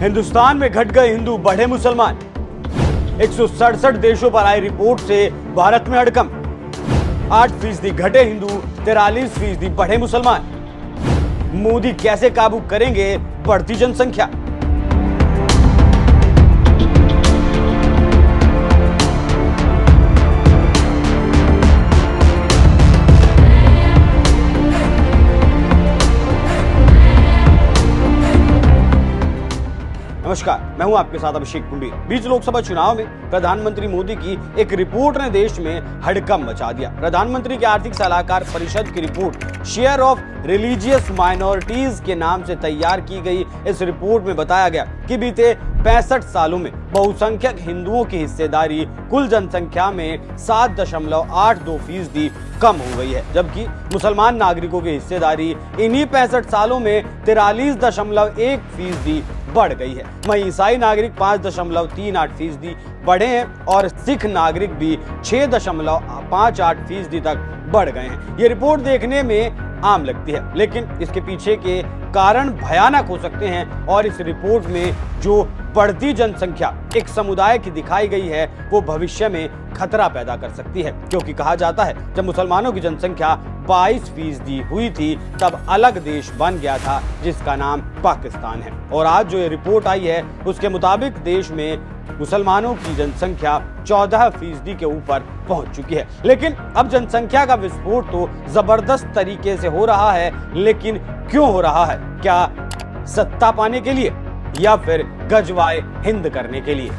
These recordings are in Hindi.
हिंदुस्तान में घट गए हिंदू, बढ़े मुसलमान। 167 देशों पर आई रिपोर्ट से भारत में हड़कंप। 8% घटे हिंदू, 43% बढ़े मुसलमान। मोदी कैसे काबू करेंगे बढ़ती जनसंख्या? नमस्कार, मैं हूं आपके साथ अभिषेक पुंडी। बीच लोकसभा चुनाव में प्रधानमंत्री मोदी की एक रिपोर्ट ने देश में हड़कंप मचा दिया। प्रधानमंत्री के आर्थिक सलाहकार परिषद की report share of religious minorities के नाम से तैयार की गई। इस रिपोर्ट में बताया गया कि बीते 65 सालों में बहुसंख्यक हिंदुओं की हिस्सेदारी कुल जनसंख्या में 7.82% कम हो गई है, जबकि मुसलमान नागरिकों की हिस्सेदारी इन्हीं 65 सालों में 43.1% बढ़ गई है। वहीं ईसाई नागरिक 5.38% बढ़े हैं और सिख नागरिक भी 6.58% तक बढ़ गए हैं। ये रिपोर्ट देखने में आम लगती है, लेकिन इसके पीछे के कारण भयानक हो सकते हैं और इस रिपोर्ट में जो बढ़ती जनसंख्या एक समुदाय की दिखाई गई है वो भविष्य में खतरा पैदा कर सकती है, क्योंकि कहा जाता है जब मुसलमानों की जनसंख्या 22% हुई थी तब अलग देश बन गया था जिसका नाम पाकिस्तान है। और आज जो ये रिपोर्ट आई है उसके मुताबिक देश में मुसलमानों की जनसंख्या 14% के ऊपर पहुंच चुकी है। लेकिन अब जनसंख्या का विस्फोट तो जबरदस्त तरीके से हो रहा है, लेकिन क्यों हो रहा है? क्या सत्ता पाने के लिए या फिर गजवाए हिंद करने के लिए?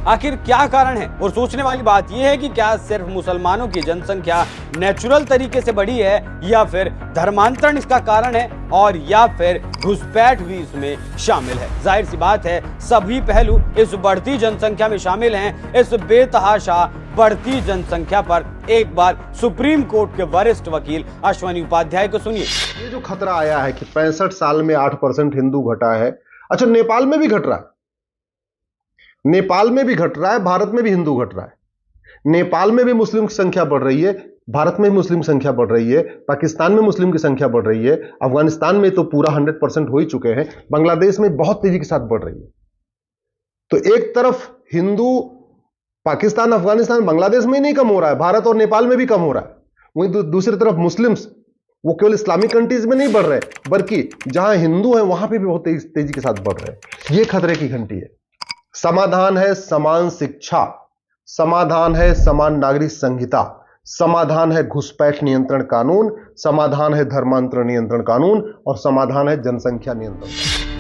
आखिर क्या कारण है? और सोचने वाली बात यह है कि क्या सिर्फ मुसलमानों की जनसंख्या नेचुरल तरीके से बढ़ी है या फिर धर्मांतरण इसका कारण है और या फिर घुसपैठ भी इसमें शामिल है। जाहिर सी बात है सभी पहलू इस बढ़ती जनसंख्या में शामिल हैं। इस बेतहाशा बढ़ती जनसंख्या पर एक बार सुप्रीम कोर्ट के वरिष्ठ वकील अश्वनी उपाध्याय को सुनिए। ये जो खतरा आया है कि 65 साल में 8% हिंदू घटा है। अच्छा, नेपाल में भी घट रहा है, नेपाल में भी घट रहा है, भारत में भी हिंदू घट रहा है। नेपाल में भी मुस्लिम की संख्या बढ़ रही है, भारत में भी मुस्लिम संख्या बढ़ रही है, पाकिस्तान में मुस्लिम की संख्या बढ़ रही है, अफगानिस्तान में तो पूरा 100% हो ही चुके हैं, बांग्लादेश में बहुत तेजी के साथ बढ़ रही है। तो एक तरफ हिंदू पाकिस्तान, अफगानिस्तान, बांग्लादेश में ही नहीं कम हो रहा है, भारत और नेपाल में भी कम हो रहा है। वहीं दूसरी तरफ मुस्लिम्स वो केवल इस्लामिक कंट्रीज में नहीं बढ़ रहे, बल्कि जहां हिंदू हैं वहां पे भी बहुत तेजी के साथ बढ़ रहे हैं। ये खतरे की घंटी है। समाधान है समान शिक्षा, समाधान है समान नागरिक संहिता, समाधान है घुसपैठ नियंत्रण कानून, समाधान है धर्मांतरण नियंत्रण कानून और समाधान है जनसंख्या नियंत्रण।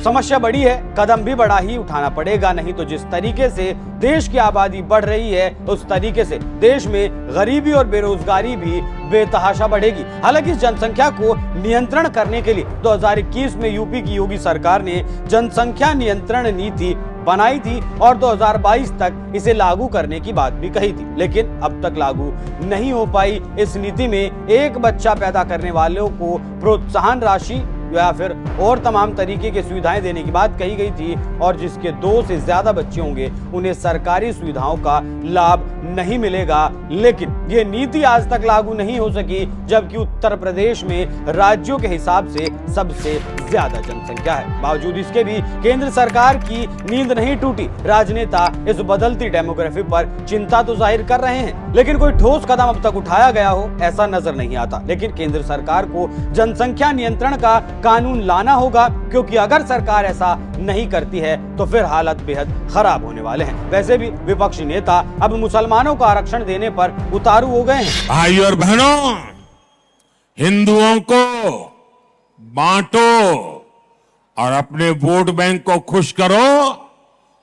समस्या बड़ी है, कदम भी बड़ा ही उठाना पड़ेगा, नहीं तो जिस तरीके से देश की आबादी बढ़ रही है उस तरीके से देश में गरीबी और बेरोजगारी भी बेतहाशा बढ़ेगी। हालांकि इस जनसंख्या को नियंत्रण करने के लिए 2021 में यूपी की योगी सरकार ने जनसंख्या नियंत्रण नीति बनाई थी और 2022 तक इसे लागू करने की बात भी कही थी, लेकिन अब तक लागू नहीं हो पाई। इस नीति में एक बच्चा पैदा करने वालों को प्रोत्साहन राशि या फिर और तमाम तरीके की सुविधाएं देने की बात कही गई थी और जिसके 2 से ज्यादा बच्चे होंगे उन्हें सरकारी सुविधाओं का लाभ नहीं मिलेगा। लेकिन ये नीति आज तक लागू नहीं हो सकी, जबकि उत्तर प्रदेश में राज्यों के हिसाब से सबसे ज्यादा जनसंख्या है। बावजूद इसके भी केंद्र सरकार की नींद नहीं टूटी। राजनेता इस बदलती डेमोग्राफी पर चिंता तो जाहिर कर रहे हैं, लेकिन कोई ठोस कदम अब तक उठाया गया हो ऐसा नजर नहीं आता। लेकिन केंद्र सरकार को जनसंख्या नियंत्रण का कानून लाना होगा, क्योंकि अगर सरकार ऐसा नहीं करती है तो फिर हालत बेहद खराब होने वाले हैं। वैसे भी विपक्षी नेता अब मुसलमानों को आरक्षण देने पर उतारू हो गए हैं। भाई और बहनों, हिंदुओं को बांटो और अपने वोट बैंक को खुश करो,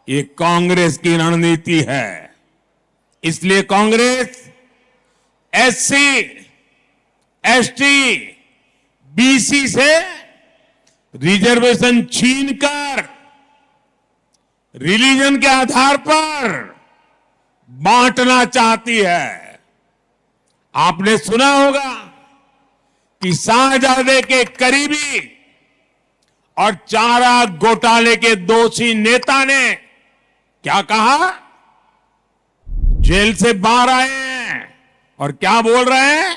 ये कांग्रेस की रणनीति है। इसलिए कांग्रेस एससी, एसटी, बीसी से रिजर्वेशन छीनकर रिलीजन के आधार पर बांटना चाहती है। आपने सुना होगा कि शाहजादे के करीबी और चारा घोटाले के दोषी नेता ने क्या कहा? जेल से बाहर आए हैं और क्या बोल रहे हैं?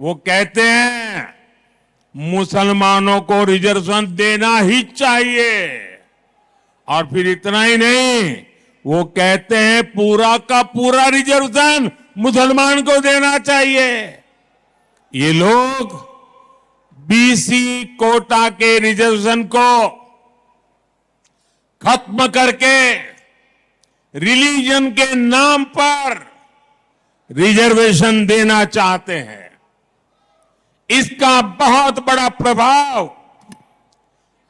वो कहते हैं मुसलमानों को रिजर्वेशन देना ही चाहिए। और फिर इतना ही नहीं, वो कहते हैं पूरा का पूरा रिजर्वेशन मुसलमान को देना चाहिए। ये लोग बीसी कोटा के रिजर्वेशन को खत्म करके रिलीजन के नाम पर रिजर्वेशन देना चाहते हैं। इसका बहुत बड़ा प्रभाव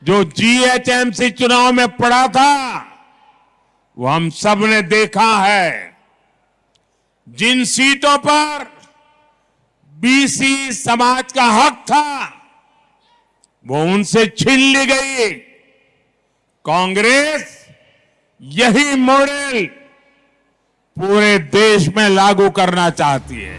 जो जीएचएमसी चुनाव में पड़ा था वो हम सब ने देखा है। जिन सीटों पर बीसी समाज का हक था वो उनसे छीन ली गई। कांग्रेस यही मॉडल पूरे देश में लागू करना चाहती है।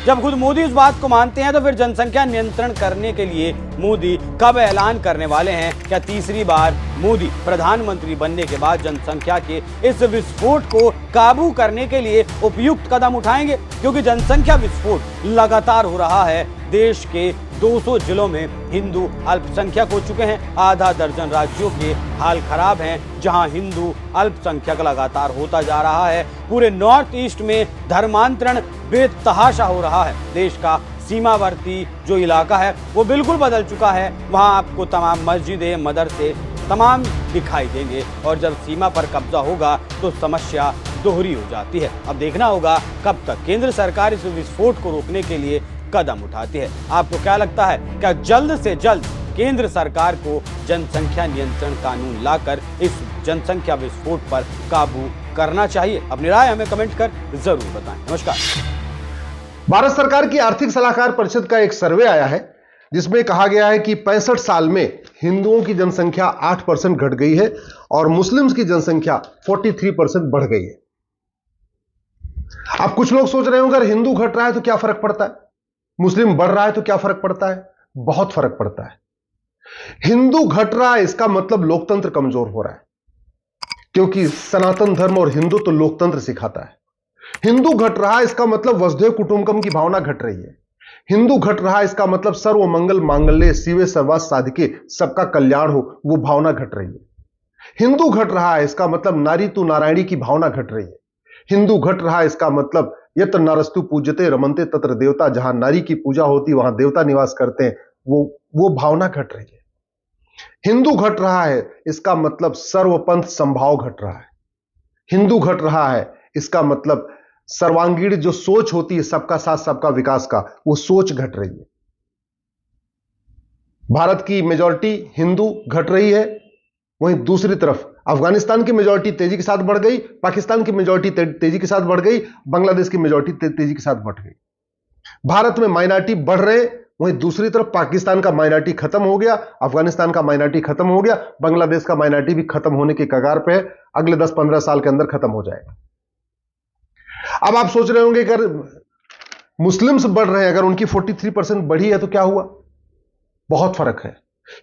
जब खुद मोदी इस बात को मानते हैं तो फिर जनसंख्या नियंत्रण करने के लिए मोदी कब ऐलान करने वाले हैं? क्या तीसरी बार मोदी प्रधानमंत्री बनने के बाद जनसंख्या के इस विस्फोट को काबू करने के लिए उपयुक्त कदम उठाएंगे? क्योंकि जनसंख्या विस्फोट लगातार हो रहा है। देश के 200 जिलों में हिंदू अल्पसंख्यक हो चुके हैं। आधा दर्जन राज्यों के हाल खराब हैं जहां हिंदू अल्पसंख्यक लगातार होता जा रहा है। पूरे नॉर्थ ईस्ट में धर्मांतरण बेतहाशा हो रहा है। देश का सीमावर्ती जो इलाका है वो बिल्कुल बदल चुका है। वहां आपको तमाम मस्जिदें, मदरसे तमाम दिखाई देंगे और जब सीमा पर कब्जा होगा तो समस्या दोहरी हो जाती है। अब देखना होगा कब तक केंद्र सरकार इस विस्फोट को रोकने के लिए कदम उठाती है। आपको क्या लगता है, क्या जल्द से जल्द केंद्र सरकार को जनसंख्या नियंत्रण कानून लाकर इस जनसंख्या विस्फोट पर काबू करना चाहिए? अपनी राय हमें कमेंट कर जरूर बताएं। नमस्कार। भारत सरकार की आर्थिक सलाहकार परिषद का एक सर्वे आया है जिसमें कहा गया है कि 65 साल में हिंदुओं की जनसंख्या 8% घट गई है और मुस्लिम्स की जनसंख्या 43% बढ़ गई है। अब कुछ लोग सोच रहे होंगे अगर हिंदू घट रहा है तो क्या फर्क पड़ता है, मुस्लिम बढ़ रहा है तो क्या फर्क पड़ता है? बहुत फर्क पड़ता है। हिंदू घट रहा है इसका मतलब लोकतंत्र कमजोर हो रहा है, क्योंकि सनातन धर्म और हिंदू तो लोकतंत्र सिखाता है। हिंदू घट रहा है इसका मतलब वसुधैव कुटुंबकम की भावना घट रही है। हिंदू घट रहा है इसका मतलब सर्व मंगल मांगल्ये शिवे सर्वा साधिके, सबका कल्याण हो, वो भावना घट रही है। हिंदू घट रहा है इसका मतलब नारी तू नारायणी की भावना घट रही है। हिंदू घट रहा है इसका मतलब यत्र नरस्तु पूज्यते रमन्ते तत्र देवता, जहां नारी की पूजा होती वहां देवता निवास करते हैं, वो भावना घट रही है। हिंदू घट रहा है इसका मतलब सर्वपंथ संभाव घट रहा है। हिंदू घट रहा है इसका मतलब सर्वांगीण जो सोच होती है सबका साथ सबका विकास का, वो सोच घट रही है। भारत की मेजॉरिटी हिंदू घट रही है, वहीं दूसरी तरफ अफगानिस्तान की मेजॉरिटी तेजी के साथ बढ़ गई, पाकिस्तान की मेजॉरिटी तेजी के साथ बढ़ गई, बांग्लादेश की मेजॉरिटी तेजी के साथ बढ़ गई। भारत में माइनॉरिटी बढ़ रहे, वहीं दूसरी तरफ पाकिस्तान का माइनॉरिटी खत्म हो गया, अफगानिस्तान का माइनॉरिटी खत्म हो गया, बांग्लादेश का माइनॉरिटी भी खत्म होने के कगार पे है। अगले 10-15 साल के अंदर खत्म हो जाएगा। अब आप सोच रहे होंगे अगर मुस्लिम्स बढ़ रहे हैं, अगर उनकी 43% बढ़ी है तो क्या हुआ? बहुत फर्क है,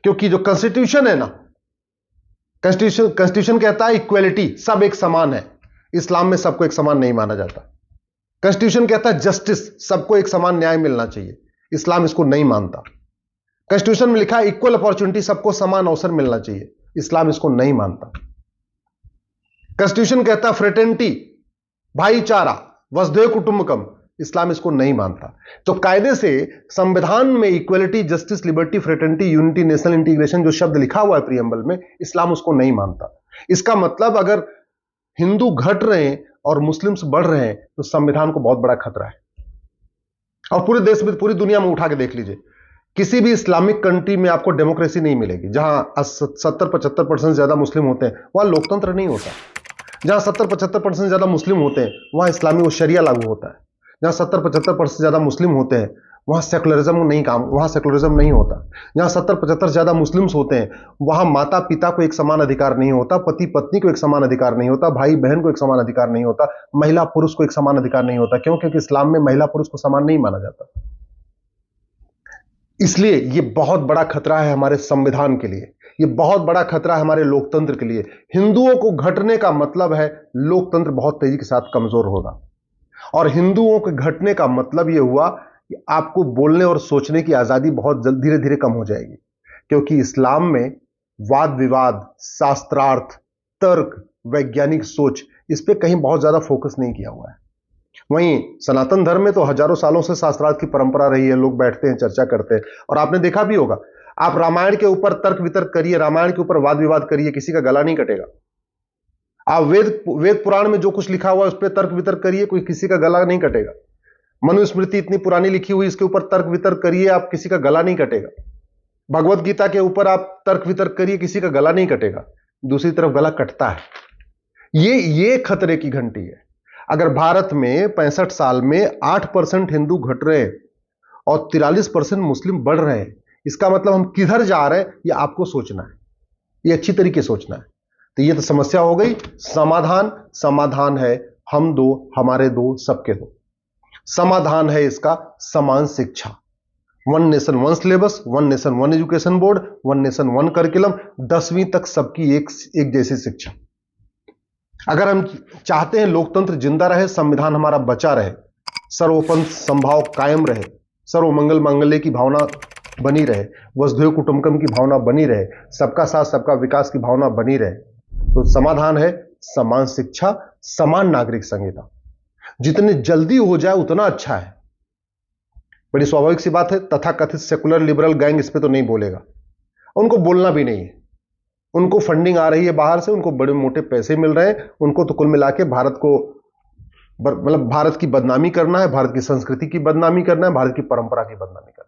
क्योंकि जो कॉन्स्टिट्यूशन है ना, कॉन्स्टिट्यूशन कहता है इक्वेलिटी, सब एक समान है। इस्लाम में सबको एक समान नहीं माना जाता। कॉन्स्टिट्यूशन कहता है जस्टिस, सबको एक समान न्याय मिलना चाहिए। इस्लाम इसको नहीं मानता। कॉन्स्टिट्यूशन में लिखा है इक्वल अपॉर्चुनिटी, सबको समान अवसर मिलना चाहिए। इस्लाम इसको नहीं मानता। कॉन्स्टिट्यूशन कहता है फ्रेटर्निटी, भाईचारा, वसुधैव कुटुंबकम, इस्लाम इसको नहीं मानता। तो कायदे से संविधान में equality, justice, liberty, fraternity, unity, national integration जो शब्द लिखा हुआ है प्रीएम्बल में, इस्लाम उसको नहीं मानता। इसका मतलब अगर हिंदू घट रहे हैं और मुस्लिम्स बढ़ रहे हैं तो संविधान को बहुत बड़ा खतरा है। और पूरे देश में, पूरी दुनिया में उठा के देख लीजिए, किसी भी इस्लामिक कंट्री में आपको डेमोक्रेसी नहीं मिलेगी। जहां 70-75% ज्यादा मुस्लिम होते हैं वहां लोकतंत्र नहीं होता। जहां 70-75% ज्यादा मुस्लिम होते हैं वहां इस्लामी शरिया लागू होता है। जहां 70-75% ज्यादा मुस्लिम होते हैं वहां सेकुलरिज्म नहीं होता। जहां 70-75 ज्यादा मुस्लिम्स होते हैं वहां माता पिता को एक समान अधिकार नहीं होता, पति पत्नी को एक समान अधिकार नहीं होता, भाई बहन को एक समान अधिकार नहीं होता, महिला पुरुष को एक समान अधिकार नहीं होता। क्यों? क्योंकि इस्लाम में महिला पुरुष को समान नहीं माना जाता। इसलिए यह बहुत बड़ा खतरा है हमारे संविधान के लिए, यह बहुत बड़ा खतरा है हमारे लोकतंत्र के लिए। हिंदुओं को घटने का मतलब है लोकतंत्र बहुत तेजी के साथ कमजोर होगा, और हिंदुओं के घटने का मतलब यह हुआ कि आपको बोलने और सोचने की आजादी बहुत जल्द धीरे धीरे कम हो जाएगी। क्योंकि इस्लाम में वाद विवाद, शास्त्रार्थ, तर्क, वैज्ञानिक सोच, इस पे कहीं बहुत ज्यादा फोकस नहीं किया हुआ है। वहीं सनातन धर्म में तो हजारों सालों से शास्त्रार्थ की परंपरा रही है, लोग बैठते हैं, चर्चा करते हैं। और आपने देखा भी होगा, आप रामायण के ऊपर तर्क वितर्क करिए, रामायण के ऊपर वाद विवाद करिए, किसी का गला नहीं कटेगा। आप वेद पुराण में जो कुछ लिखा हुआ है उस पर तर्क वितर्क करिए, कोई किसी का गला नहीं कटेगा। मनुस्मृति इतनी पुरानी लिखी हुई, इसके ऊपर तर्क वितर्क करिए, आप किसी का गला नहीं कटेगा। भगवत गीता के ऊपर आप तर्क वितर्क करिए, किसी का गला नहीं कटेगा। दूसरी तरफ गला कटता है। ये खतरे की घंटी है। अगर भारत में 65 साल में 8% हिंदू घट रहे हैं और 43% मुस्लिम बढ़ रहे हैं, इसका मतलब हम किधर जा रहे हैं, ये आपको सोचना है, ये अच्छी तरीके सोचना है। तो ये तो समस्या हो गई। समाधान है हम दो, हमारे दो, सबके दो। समाधान है इसका समान शिक्षा, 1 nation 1 syllabus, 1 nation 1 education board, 1 nation 1 curriculum, 10वीं तक सबकी एक जैसी शिक्षा। अगर हम चाहते हैं लोकतंत्र जिंदा रहे, संविधान हमारा बचा रहे, सर्वपंथ संभाव कायम रहे, सर्वमंगल मांगल्य की भावना बनी रहे, वसुधैव कुटुंबकम की भावना बनी रहे, सबका साथ सबका विकास की भावना बनी रहे, तो समाधान है समान शिक्षा, समान नागरिक संहिता। जितने जल्दी हो जाए उतना अच्छा है। बड़ी स्वाभाविक सी बात है, तथाकथित सेकुलर लिबरल गैंग इस पे तो नहीं बोलेगा, उनको बोलना भी नहीं है। उनको फंडिंग आ रही है बाहर से, उनको बड़े मोटे पैसे मिल रहे हैं, उनको तो कुल मिला के भारत को मतलब भारत की बदनामी करना है, भारत की संस्कृति की बदनामी करना है, भारत की परंपरा की बदनामी करना है।